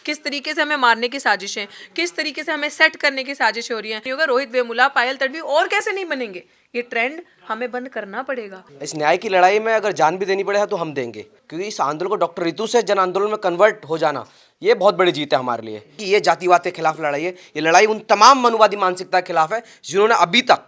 किस तरीके से हमें मारने की साजिशें, किस तरीके से हमें सेट करने की साजिशें हो रही हैं। होगा रोहित वेमुला, पायल तडवी और कैसे नहीं बनेंगे। ये ट्रेंड हमें बंद करना पड़ेगा। इस न्याय की लड़ाई में अगर जान भी देनी पड़े तो हम देंगे, क्योंकि इस आंदोलन को डॉक्टर रितु से जन आंदोलन में कन्वर्ट हो जाना ये बहुत बड़ी जीत है हमारे लिए। ये जातिवाद के खिलाफ लड़ाई है। ये लड़ाई उन तमाम मनुवादी मानसिकता के खिलाफ है जिन्होंने अभी तक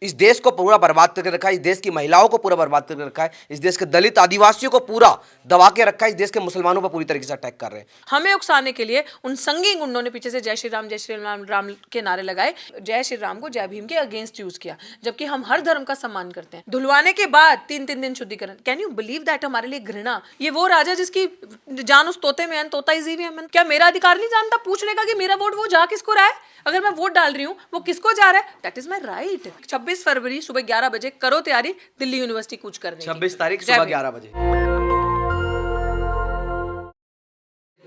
इस देश को पूरा बर्बाद करके रखा है, इस देश की महिलाओं को पूरा बर्बाद करके रखा है, इस देश के दलित आदिवासियों को पूरा दबा के रखा है, इस देश के मुसलमानों पर पूरी तरीके से अटैक कर रहे हैं। हमें उकसाने के लिए उन संगीन गुंडों ने पीछे से जय श्री राम राम के नारे लगाए, जय श्री राम को जय भीम के अगेंस्ट यूज किया, जबकि हम हर धर्म का सम्मान करते हैं। धुलवाने के बाद 3-3 दिन शुद्धिकरण। Can you believe that? हमारे लिए घृणा। ये वो राजा जिसकी जान उस तोते में, तोता इजी भी है। क्या मेरा अधिकार नहीं जानता पूछने का कि मेरा वोट वो जा किसको रहा है? अगर मैं वोट डाल रही हूँ वो किसको जा रहा है? That is my right. 26 फरवरी सुबह 11 बजे करो तैयारी दिल्ली यूनिवर्सिटी कूच करने की। 26 तारीख सुबह 11 बजे।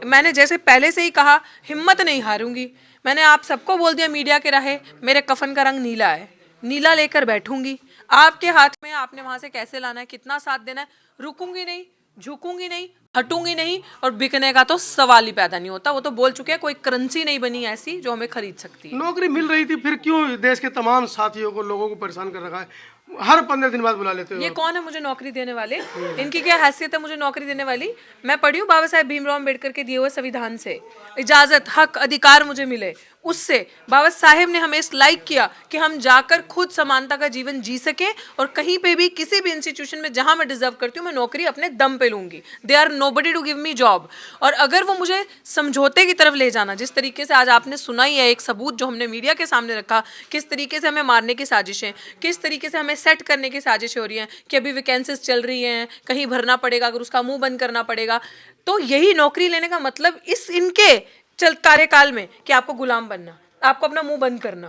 मैंने जैसे पहले से ही कहा, हिम्मत नहीं हारूंगी। मैंने आप सबको बोल दिया मीडिया के राहे, मेरे कफन का रंग नीला है, नीला लेकर बैठूंगी। आपके हाथ में, आपने वहां से कैसे लाना है, कितना साथ देना है। रुकूंगी नहीं, झुकूंगी नहीं, हटूंगी नहीं, और बिकने का तो सवाल ही पैदा नहीं होता। वो तो बोल चुके हैं, कोई करेंसी नहीं बनी ऐसी जो हमें खरीद सकती है। नौकरी मिल रही थी, फिर क्यों देश के तमाम साथियों को, लोगों को परेशान कर रखा है? हर 15 दिन बाद बुला लेते हो। ये कौन है मुझे नौकरी देने वाले? इनकी क्या हैसियत है मुझे नौकरी देने वाली? मैं पढ़ी हूँ बाबा साहेब भीमराव अम्बेडकर के दिए हुए संविधान से। इजाजत, हक, अधिकार मुझे मिले उससे। बाबा साहेब ने हमें इस लाइक किया कि हम जाकर खुद समानता का जीवन जी सकें, और कहीं पे भी किसी भी इंस्टीट्यूशन में जहां मैं डिजर्व करती हूँ मैं नौकरी अपने दम पे लूंगी। They are nobody to give me job. और अगर वो मुझे समझौते की तरफ ले जाना, जिस तरीके से आज आपने सुना ही है, एक सबूत जो हमने मीडिया के सामने रखा, किस तरीके से हमें मारने की साजिशें, किस तरीके से हमें सेट करने की साजिशें हो रही हैं कि अभी वैकेंसीज चल रही हैं, कहीं भरना पड़ेगा, अगर उसका मुंह बंद करना पड़ेगा। तो यही नौकरी लेने का मतलब इस इनके कार्यकाल में कि आपको गुलाम बनना, आपको अपना मुंह बंद करना।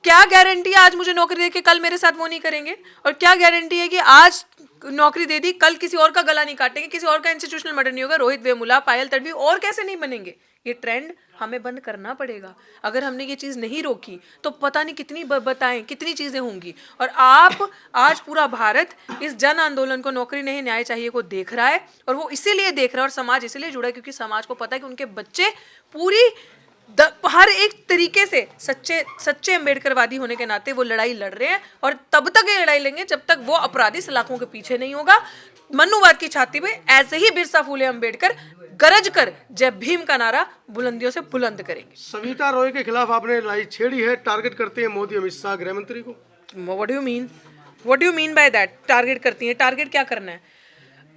क्या गारंटी है आज मुझे नौकरी देके कल मेरे साथ वो नहीं करेंगे? और क्या गारंटी है कि आज नौकरी दे दी, कल किसी और का गला नहीं काटेंगे, किसी और का इंस्टीट्यूशनल मर्डर नहीं होगा। रोहित वेमुला, पायल तडवी और कैसे नहीं बनेंगे। ये ट्रेंड हमें बंद करना पड़ेगा। अगर हमने ये चीज़ नहीं रोकी तो पता नहीं कितनी बताएं कितनी चीज़ें होंगी। और आप आज पूरा भारत इस जन आंदोलन को, नौकरी नहीं न्याय चाहिए को देख रहा है, और वो इसीलिए देख रहा है, और समाज इसीलिए जुड़ा है क्योंकि समाज को पता है कि उनके बच्चे पूरी हर एक तरीके से सच्चे अम्बेडकरवादी होने के नाते वो लड़ाई लड़ रहे हैं, और तब तक ये लड़ाई लेंगे जब तक वो अपराधी सलाखों के पीछे नहीं होगा। मनुवाद की छाती में ऐसे ही बिरसा फूले अम्बेडकर गरज कर जय भीम का नारा बुलंदियों से बुलंद करेंगे। सविता रॉय के खिलाफ आपने लड़ाई छेड़ी है, टारगेट करते हैं मोदी, अमित शाह, गृह मंत्री को। What do you mean by that? Target करती है? टारगेट क्या करना है?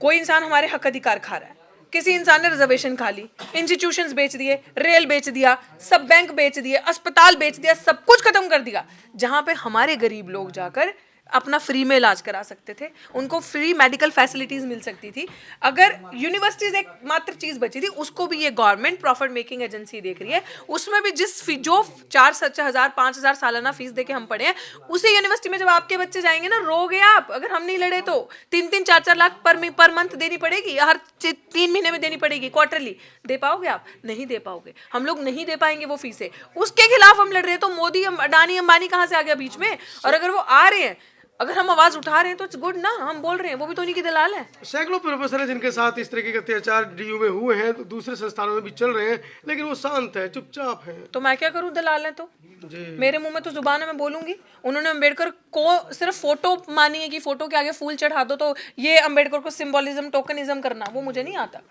कोई इंसान हमारे हक अधिकार खा रहा है, किसी इंसान ने रिजर्वेशन खा ली, इंस्टीट्यूशंस बेच दिए, रेल बेच दिया, सब बैंक बेच दिए, अस्पताल बेच दिया, सब कुछ खत्म कर दिया। जहां पे हमारे गरीब लोग जाकर अपना फ्री में इलाज करा सकते थे, उनको फ्री मेडिकल फैसिलिटीज मिल सकती थी। अगर यूनिवर्सिटीज एक मात्र चीज बची थी, उसको भी ये गवर्नमेंट प्रॉफिट मेकिंग एजेंसी देख रही है। उसमें भी जो 4,000 5,000 सालाना फीस देके हम पढ़े हैं, उसी यूनिवर्सिटी में जब आपके बच्चे जाएंगे ना, रोगे आप। अगर हम नहीं लड़े तो 3-3 4-4 लाख पर मंथ देनी पड़ेगी, हर 3 महीने में देनी पड़ेगी, क्वार्टरली। दे पाओगे आप? नहीं दे पाओगे। हम लोग नहीं दे पाएंगे वो फीसें, उसके खिलाफ हम लड़ रहे हैं। तो मोदी, अडानी, अंबानी कहाँ से आ गया बीच में? और अगर वो आ रहे हैं, अगर हम आवाज उठा रहे हैं तो इट्स गुड ना, हम बोल रहे हैं, वो भी तो उन्हीं की दलाल है। सैकड़ों प्रोफेसर हैं जिनके साथ इस तरह के अत्याचार डीयू में हुए हैं, तो दूसरे संस्थानों में भी चल रहे हैं, लेकिन वो शांत है, चुपचाप है। तो मैं क्या करूं? दलाल है तो मेरे मुंह में तो जुबान है, मैं बोलूंगी। उन्होंने अम्बेडकर को सिर्फ फोटो मानी है कि फोटो के आगे फूल चढ़ा दो तो ये अम्बेडकर को सिंबोलिज्म, टोकनिज्म करना, वो मुझे नहीं आता।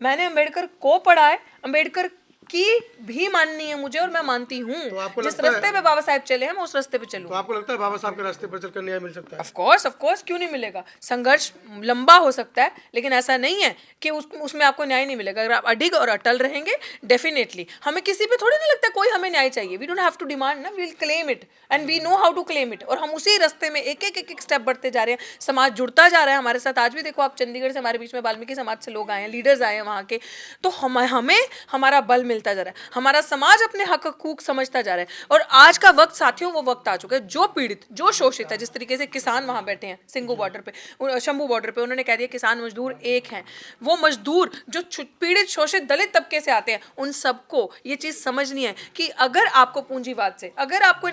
मैंने अम्बेडकर को पढ़ा है, अम्बेडकर की भी माननी है मुझे, और मैं मानती हूँ। तो जिस रास्ते पे बाबा साहब चले हैं मैं उस रास्ते पे चलूँ। तो आपको लगता है बाबा साहब के रास्ते पर चलकर न्याय मिल सकता है? ऑफ कोर्स, क्यों नहीं मिलेगा? संघर्ष लंबा हो सकता है, लेकिन ऐसा नहीं है कि उसमें आपको न्याय नहीं मिलेगा। अगर आप अडिग और अटल रहेंगे, डेफिनेटली हमें किसी पे थोड़ी नहीं लगता कोई हमें न्याय चाहिए। We don't have to demand ना, we will claim it and we know how to claim it. और हम उसी रास्ते में एक एक स्टेप बढ़ते जा रहे हैं। समाज जुड़ता जा रहा है हमारे साथ। आज भी देखो आप, चंडीगढ़ से हमारे बीच में वाल्मीकि समाज से लोग आए हैं, लीडर्स आए हैं वहाँ के। तो हमें हमारा बल मिलता मिलता जा रहा है, हमारा समाज अपने हक हकूक समझता जा रहा है। और आज का वक्त साथियों वो वक्त आ चुका है जो पीड़ित, जो शोषित है, जिस तरीके से किसान वहां बैठे हैं सिंघू बॉर्डर पे, शंभू बॉर्डर पे, उन्होंने कह दिया किसान मजदूर एक हैं। वो मजदूर जो पीड़ित शोषित दलित तबके से आते हैं, उन सबको ये चीज समझनी है कि अगर आपको पूंजीवाद से, अगर आपको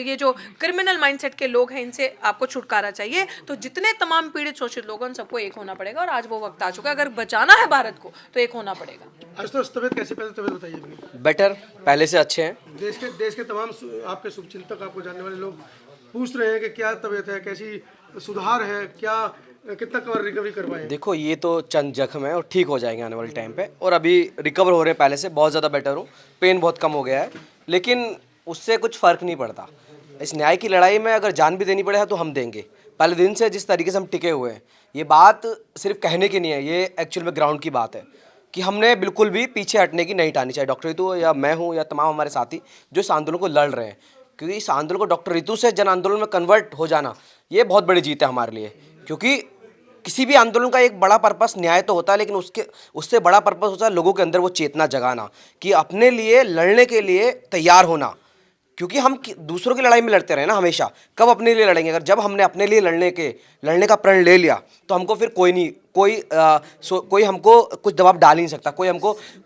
ये जो क्रिमिनल माइंडसेट के लोग हैं इनसे आपको छुटकारा चाहिए, तो जितने तमाम पीड़ित शोषित लोग हैं उन सबको एक होना पड़ेगा। और आज वो वक्त आ चुका है, अगर बचाना है भारत को तो एक होना पड़ेगा। आज तो तबियत कैसी, पहले तबियत बताइए अपनी। बेटर, पहले से अच्छे हैं। देश के तमाम आपके शुभचिंतक, आपको जानने वाले लोग पूछ रहे हैं कि क्या तबीयत है, कैसी सुधार है, क्या कितना कवर रिकवरी करवाए। देखो ये तो चंद जख्म है और ठीक हो जाएंगे आने वाले टाइम पे, और अभी रिकवर हो रहे हैं पहले से, बहुत ज़्यादा बेटर हूँ, पेन बहुत कम हो गया है, लेकिन उससे कुछ फ़र्क नहीं पड़ता। इस न्याय की लड़ाई में अगर जान भी देनी पड़े तो हम देंगे। पहले दिन से जिस तरीके से हम टिके हुए हैं, ये बात सिर्फ कहने की नहीं है, ये एक्चुअल में ग्राउंड की बात है कि हमने बिल्कुल भी पीछे हटने की नहीं ठानी, चाहे डॉक्टर रितु या मैं हूँ या तमाम हमारे साथी जो इस आंदोलन को लड़ रहे हैं। क्योंकि इस आंदोलन को डॉक्टर रितु से जन आंदोलन में कन्वर्ट हो जाना, ये बहुत बड़ी जीत है हमारे लिए। क्योंकि किसी भी आंदोलन का एक बड़ा पर्पस न्याय तो होता है, लेकिन उससे बड़ा पर्पस होता है लोगों के अंदर वो चेतना जगाना कि अपने लिए लड़ने के लिए तैयार होना। क्योंकि हम दूसरों की लड़ाई में लड़ते रहे ना हमेशा, कब अपने लिए लड़ेंगे? अगर जब हमने अपने लिए लड़ने का प्रण ले लिया तो हमको फिर कोई हमको कुछ दबाव डाल ही नहीं सकता, कोई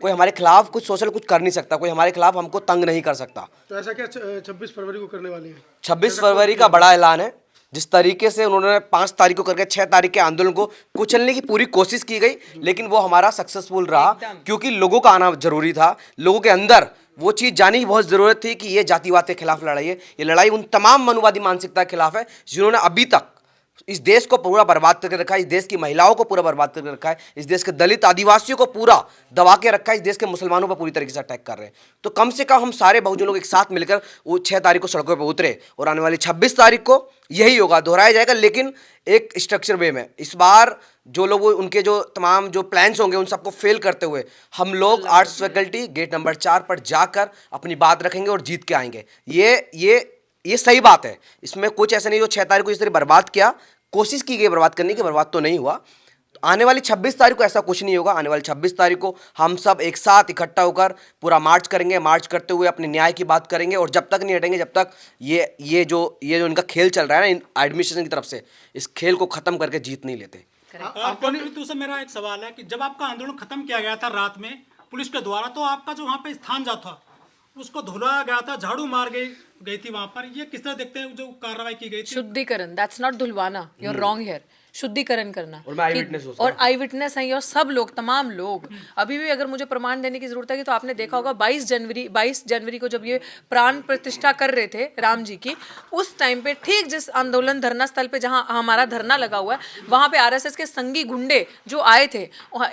हमारे खिलाफ कुछ सोशल कुछ कर नहीं सकता, कोई हमारे खिलाफ हमको तंग नहीं कर सकता। तो ऐसा क्या 26 फरवरी को करने वाले हैं? 26 फरवरी का बड़ा ऐलान है। जिस तरीके से उन्होंने 5 तारीख को करके 6 तारीख के आंदोलन को कुचलने की पूरी कोशिश की गई, लेकिन वो हमारा सक्सेसफुल रहा, क्योंकि लोगों का आना जरूरी था। लोगों के अंदर वो चीज़ जाने की बहुत ज़रूरत थी कि ये जातिवाद के खिलाफ लड़ाई है। ये लड़ाई उन तमाम मनुवादी मानसिकता के खिलाफ है जिन्होंने अभी तक इस देश को पूरा बर्बाद करके रखा है, इस देश की महिलाओं को पूरा बर्बाद करके रखा है, इस देश के दलित आदिवासियों को पूरा दबा के रखा है, इस देश के मुसलमानों पर पूरी तरीके से अटैक कर रहे हैं। तो कम से कम हम सारे बहुजन लोग एक साथ मिलकर वो 6 तारीख को सड़कों पर उतरे, और आने वाली 26 तारीख को यही होगा, दोहराया जाएगा, लेकिन एक स्ट्रक्चर वे में। इस बार जो लोग उनके जो तमाम जो प्लान्स होंगे उन सबको फेल करते हुए हम लोग आर्ट्स फैकल्टी गेट नंबर 4 पर जाकर अपनी बात रखेंगे और जीत के आएंगे। ये सही बात है, इसमें कुछ ऐसा नहीं जो 6 तारीख को इस तरह बर्बाद किया, कोशिश की गई बर्बाद करने की, बर्बाद तो नहीं हुआ। तो आने वाली 26 तारीख को ऐसा कुछ नहीं होगा। आने वाली 26 तारीख को हम सब एक साथ इकट्ठा होकर पूरा मार्च करेंगे, मार्च करते हुए अपने न्याय की बात करेंगे, और जब तक नहीं हटेंगे, जब तक ये जो इनका खेल चल रहा है ना एडमिनिस्ट्रेशन की तरफ से, इस खेल को खत्म करके जीत नहीं लेते। डॉक्टर रितु से मेरा एक सवाल है कि जब आपका आंदोलन खत्म किया गया था रात में पुलिस के द्वारा, तो आपका जो वहाँ पे स्थान जा था उसको धुलवाया गया था, झाड़ू मार गई थी वहां पर, ये किस तरह देखते हैं जो कार्रवाई की गई थी? शुद्धिकरण, दैट्स नॉट धुलवाना, यू आर रॉन्ग हियर। शुद्धिकरण करना, और मैं आई विटनेस हूं, और आई विटनेस हैं, और सब लोग, तमाम लोग। अभी भी अगर मुझे प्रमाण देने की जरूरत है तो आपने देखा होगा 22 जनवरी को जब ये प्राण प्रतिष्ठा कर रहे थे राम जी की, उस टाइम पे ठीक जिस आंदोलन धरना स्थल पे जहां हमारा धरना लगा हुआ है, वहां पे आरएसएस के संगी गुंडे जो आए थे,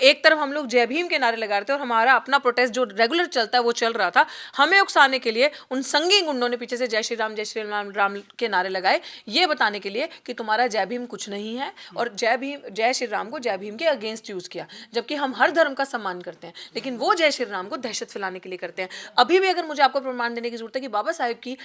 एक तरफ हम लोग जय भीम के नारे लगा रहे थे और हमारा अपना प्रोटेस्ट जो रेगुलर चलता है वो चल रहा था। हमें उकसाने के लिए उन संगी गुंडों ने पीछे से जय श्री राम राम के नारे लगाए, ये बताने के लिए कि तुम्हारा जय भीम कुछ नहीं है, और जय श्री राम को जय भीम के अगेंस्ट यूज किया। जबकि हम हर धर्म का सम्मान करते हैं, लेकिन वो जय श्री राम को दहशत फैलाने के लिए करते हैं। अभी भी अगर मुझे आपको प्रमाण देने की जरूरत है कि बाबा साहेब की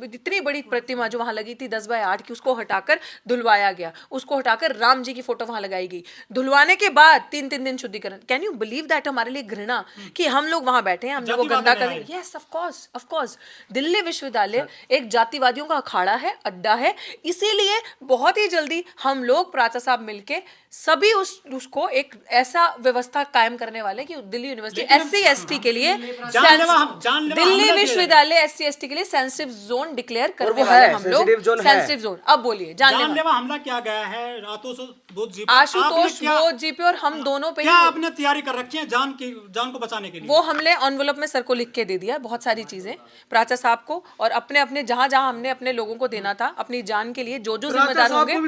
इतनी बड़ी प्रतिमा जो वहां लगी थी 10x8 की, उसको हटाकर धुलवाया गया, उसको हटाकर राम जी की फोटो वहां लगाई गई। धुलवाने के बाद 3 दिन शुद्धिकरण। Can you believe that? हमारे लिए घृणा कि हम लोग वहां बैठे हैं, हम लोग गंदा कर रहे हैं। यस, ऑफ कोर्स दिल्ली विश्वविद्यालय एक जातिवादियों का अखाड़ा है, अड्डा है। इसीलिए बहुत ही जल्दी हम लोग प्राचा साहब मिलके सभी उसको एक ऐसा व्यवस्था कायम करने वाले कि दिल्ली यूनिवर्सिटी SC/ST के लिए, दिल्ली विश्वविद्यालय SC/ST के लिए सेंसिटिव जोन डिक्लेयर करने वाले हम लोग। Sensitive zone. अब बोलिए, जानलेवा हमला किया गया है आशुतोष बोध जी पे, और हम दोनों पे। क्या आपने तैयारी कर रखी है जान को बचाने के लिए? वो हमने एनवेलप में सर को लिख के दे दिया बहुत सारी चीजें प्राचा साहब को, और अपने जहां हमने अपने लोगों को देना था अपनी जान के लिए, जो जिम्मेदार होंगे,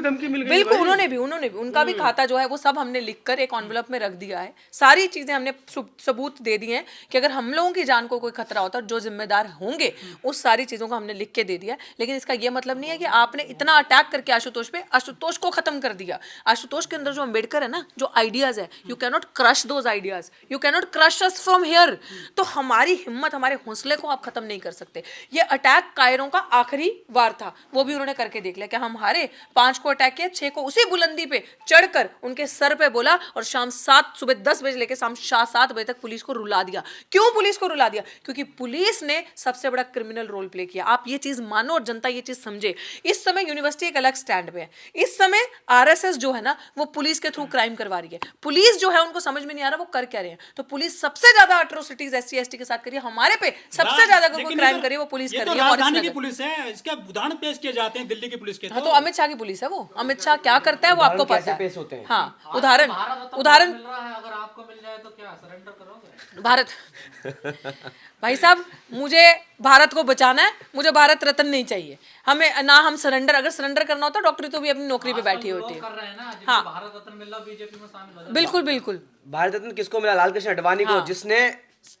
बिल्कुल उन्होंने भी उनका भी खाता जो है वो सब हमने लिखकर एक एनवेलप में रख दिया है। सारी चीजें हमने सबूत दे दी हैं कि अगर हम लोगों की जान को कोई खतरा होता है, जो जिम्मेदार होंगे उस सारी चीजों को हमने लिख के दे दिया। लेकिन इसका यह मतलब नहीं है कि आपने इतना अटैक करके आशुतोष को खत्म कर दिया। आशुतोष के अंदर जो अम्बेडकर है ना, जो आइडियाज है, you can not crush those ideas, you can not crush us from here. तो हमारी हिम्मत, हमारे हौसले को आप खत्म नहीं कर सकते। ये अटैक कायरों का आखिरी वार था, वो भी उन्होंने करके देख लिया। क्या हम हारे? 5 को अटैक किया, 6 को उसी बुलंदी पे चढ़कर मारकर उनके सर पे बोला और सुबह 10 बजे लेकर शाम 7 बजे तक पुलिस को रुला दिया। क्यों पुलिस को रुला दिया? क्योंकि पुलिस ने सबसे बड़ा क्रिमिनल रोल प्ले किया। आप ये चीज मानो और जनता ये चीज समझे। इस समय यूनिवर्सिटी एक अलग स्टैंड पे है। इस समय आरएसएस जो है ना वो पुलिस के थ्रू क्राइम करवा रही है। पुलिस जो है उनको समझ में नहीं आ रहा वो कर क्या रहे हैं। तो पुलिस सबसे ज्यादा अट्रोसिटीज SC ST के साथ करिए, हमारे पे सबसे ज्यादा कोई क्राइम करिए वो पुलिस कर रही है। राजधानी की पुलिस है, इसके उदाहरण पेश किए जाते हैं दिल्ली की पुलिस के। हाँ तो अमित शाह की पुलिस है वो। अमित शाह क्या करता है वो आपको पता है। पेश होते हैं। हाँ उदाहरण अगर आपको मिल जाए तो क्या सरेंडर करोगे? भारत भाई साहब मुझे भारत को बचाना है, मुझे भारत रत्न नहीं चाहिए। हमें ना हम सरेंडर, अगर सरेंडर करना होता डॉक्टरी तो भी अपनी नौकरी पे बैठी होती है। हाँ भारत रत्न मिल रहा बीजेपी में शामिल हो। बिल्कुल बिल्कुल। भारत रत्न किसको मिला? लाल कृष्ण आडवाणी को, जिसने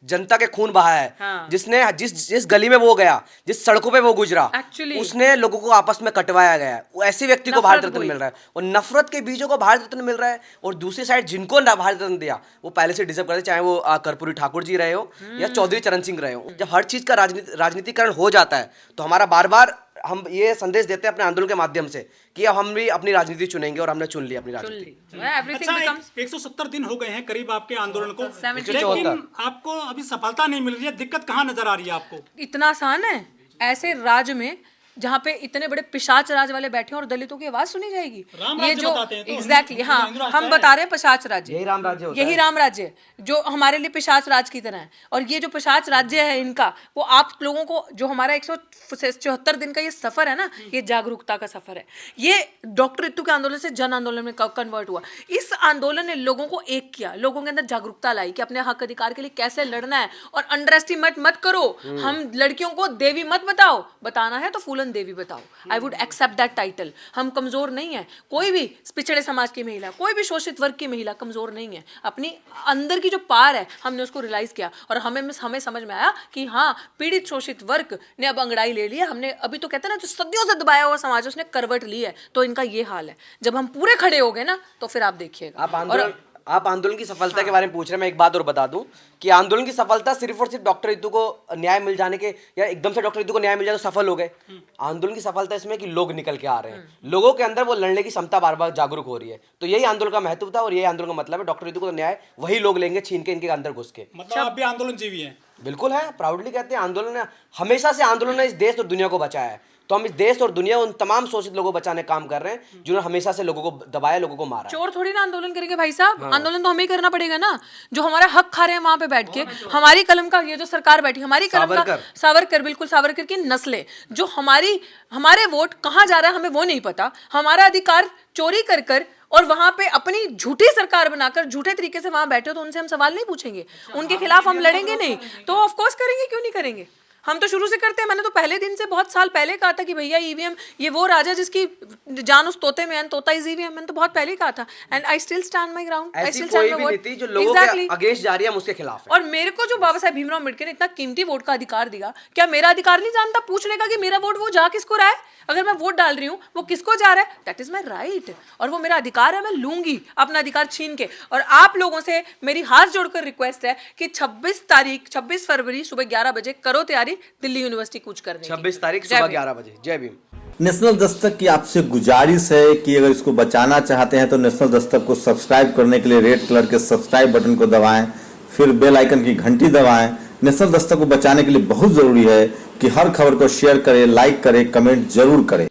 जनता के खून बहाया है। हाँ। जिसने जिस गली में वो गया, जिस सड़कों पे वो गुजरा, Actually, उसने लोगों को आपस में कटवाया गया है। वो ऐसे व्यक्ति को भारत रत्न मिल रहा है और नफरत के बीजों को भारत रत्न मिल रहा है। और दूसरी साइड जिनको ना भारत रत्न दिया वो पहले से डिजर्व करते, चाहे वो कर्पूरी ठाकुर जी रहे हो या चौधरी चरण सिंह रहे हो। जब हर चीज का राजनीतिकरण हो जाता है तो हमारा बार बार हम ये संदेश देते हैं अपने आंदोलन के माध्यम से कि अब हम भी अपनी राजनीति चुनेंगे और हमने चुन ली अपनी राजनीति। अच्छा, 170 दिन हो गए हैं करीब आपके आंदोलन को, 74। लेकिन आपको अभी सफलता नहीं मिल रही है। दिक्कत कहाँ नजर आ रही है आपको? इतना आसान है? ऐसे राज्य में जहाँ पे इतने बड़े पिशाच राज वाले बैठे हैं और दलितों की आवाज सुनी जाएगी। ये जो एग्जैक्टली हाँ हम बता रहे हैं पिशाच राज्य, यही राम राज्य होता यही है। राम राज्य जो हमारे लिए पिशाच राज की तरह है। और ये जो पिशाच राज्य है इनका, वो आप लोगों को जो हमारा 174 दिन का ये सफर है ना, ये जागरूकता का सफर है। ये डॉक्टर रितु के आंदोलन से जन आंदोलन में कन्वर्ट हुआ। इस आंदोलन ने लोगों को एक किया, लोगों के अंदर जागरूकता लाई कि अपने हक अधिकार के लिए कैसे लड़ना है। और अंडर एस्टिमेट मत करो, हम लड़कियों को देवी मत बताओ, बताना है तो फूलन देवी बताओ। I would accept that title. हम कमजोर नहीं है, कोई भी पिछड़े समाज की महिला, कोई भी शोषित वर्ग की महिला कमजोर नहीं है। अपनी अंदर की जो पार है हमने उसको रियलाइज किया और हमें समझ में आया कि हाँ पीड़ित शोषित वर्ग ने अब अंगड़ाई ले ली है। हमने अभी तो कहते हैं ना जो सदियों से दबाया हुआ समाज उसने करवट ली है, तो इनका ये हाल है। जब हम पूरे खड़े हो गए ना तो फिर आप देखिएगा। आप आंदोलन की सफलता के बारे में पूछ रहे हैं। मैं एक बात और बता दूं कि आंदोलन की सफलता सिर्फ और सिर्फ डॉक्टर रितु को न्याय मिल जाने के या एकदम से डॉक्टर रितु को न्याय मिल जाए तो सफल हो गए। आंदोलन की सफलता इसमें कि लोग निकल के आ रहे हैं, लोगों के अंदर वो लड़ने की क्षमता बार बार जागरूक हो रही है। तो यही आंदोलन का महत्व था और यही आंदोलन का मतलब है। डॉक्टर रितु को तो न्याय वही लोग लेंगे छीन के इनके अंदर घुस के। मतलब आप भी आंदोलन जीवी हैं? बिल्कुल है, प्राउडली कहते हैं। आंदोलन ने हमेशा से आंदोलन ने इस देश और दुनिया को बचाया है। तो हम इस देश और दुनिया उन तमाम शोषित लोगों को बचाने काम कर रहे हैं जिन्होंने हमेशा से लोगों को दबाया, लोगों को मारा। चोर थोड़ी ना आंदोलन करेंगे भाई साहब। आंदोलन तो हमें ही करना पड़ेगा ना, जो हमारा हक खा रहे हैं वहां पे बैठ के। हमारी कलम का ये जो सरकार बैठी, हमारी कलम का सावरकर, बिल्कुल सावरकर की नस्लें, जो हमारे वोट कहाँ जा रहा है हमें वो नहीं पता। हमारा अधिकार चोरी कर और वहां पे अपनी झूठी सरकार बनाकर झूठे तरीके से वहां बैठे, तो उनसे हम सवाल नहीं पूछेंगे, उनके खिलाफ हम लड़ेंगे नहीं। तो ऑफ कोर्स करेंगे, क्यों नहीं करेंगे। हम तो शुरू से करते हैं। मैंने तो पहले दिन से बहुत साल पहले कहा था कि भैया ईवीएम ये वो राजा जिसकी जान उस तोते में है, तोता इज ईवीएम। मैंने तो बहुत पहले कहा था and I still stand my ground. I still stand my word. जो लोगों के अगेंस्ट जा रही है हम उसके खिलाफ है। और मेरे को जो बाबा साहेब भीमराव अम्बेडकर ने इतना कीमती वोट का अधिकार दिया, क्या मेरा अधिकार नहीं जानता पूछने का कि मेरा वोट वो जा किसको रहा है? अगर मैं वोट डाल रही हूँ वो किसको जा रहा है, दैट इज माई राइट। और वो मेरा अधिकार है, मैं लूंगी अपना अधिकार छीन के। और आप लोगों से मेरी हाथ जोड़कर रिक्वेस्ट है कि 26 फरवरी सुबह 11 बजे करो तैयारी दिल्ली यूनिवर्सिटी कूच करने की। 26 तारीख सुबह 11 बजे। जय भीम। नेशनल दस्तक की आपसे गुजारिश है कि अगर इसको बचाना चाहते हैं तो नेशनल दस्तक को सब्सक्राइब करने के लिए रेड कलर के सब्सक्राइब बटन को दबाएं, फिर बेल आइकन की घंटी दबाएं। नेशनल दस्तक को बचाने के लिए बहुत जरूरी है कि हर खबर को शेयर करें, लाइक करें, कमेंट जरूर करें।